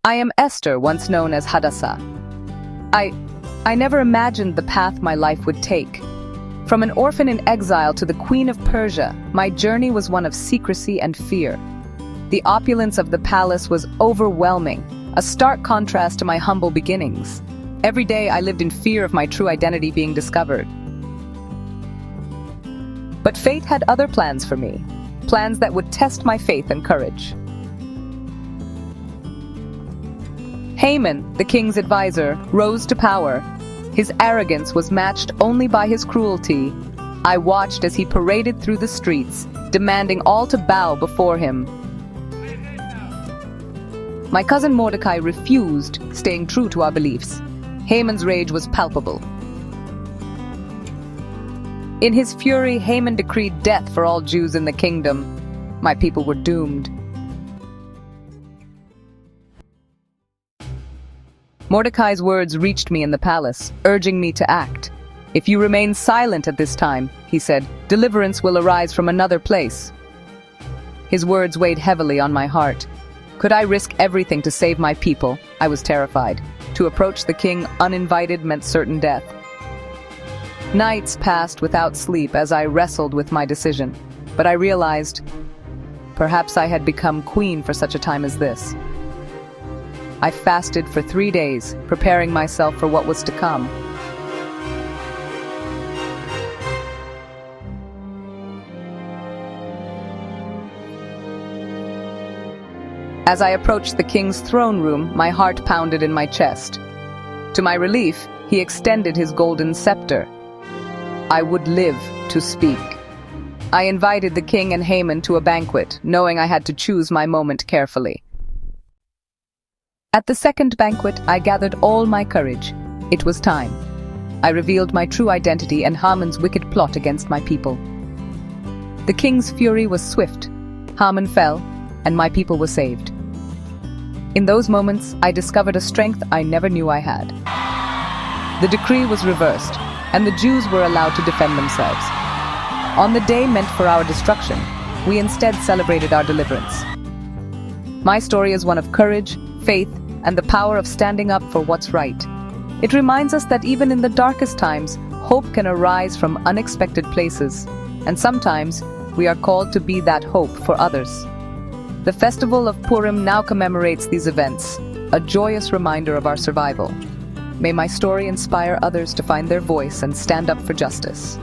I am Esther, once known as Hadassah. I never imagined the path my life would take. From an orphan in exile to the Queen of Persia, my journey was one of secrecy and fear. The opulence of the palace was overwhelming, a stark contrast to my humble beginnings. Every day I lived in fear of my true identity being discovered. But fate had other plans for me, plans that would test my faith and courage. Haman, the king's advisor, rose to power. His arrogance was matched only by his cruelty. I watched as he paraded through the streets, demanding all to bow before him. My cousin Mordecai refused, staying true to our beliefs. Haman's rage was palpable. In his fury, Haman decreed death for all Jews in the kingdom. My people were doomed. Mordecai's words reached me in the palace, urging me to act. "If you remain silent at this time," he said, "deliverance will arise from another place." His words weighed heavily on my heart. Could I risk everything to save my people? I was terrified. To approach the king uninvited meant certain death. Nights passed without sleep as I wrestled with my decision, but I realized perhaps I had become queen for such a time as this. I fasted for 3 days, preparing myself for what was to come. As I approached the king's throne room, my heart pounded in my chest. To my relief, he extended his golden scepter. I would live to speak. I invited the king and Haman to a banquet, knowing I had to choose my moment carefully. At the second banquet, I gathered all my courage. It was time. I revealed my true identity and Haman's wicked plot against my people. The king's fury was swift. Haman fell, and my people were saved. In those moments, I discovered a strength I never knew I had. The decree was reversed, and the Jews were allowed to defend themselves. On the day meant for our destruction, we instead celebrated our deliverance. My story is one of courage, faith, and the power of standing up for what's right. It reminds us that even in the darkest times, hope can arise from unexpected places, and sometimes we are called to be that hope for others. The festival of Purim now commemorates these events, a joyous reminder of our survival. May my story inspire others to find their voice and stand up for justice.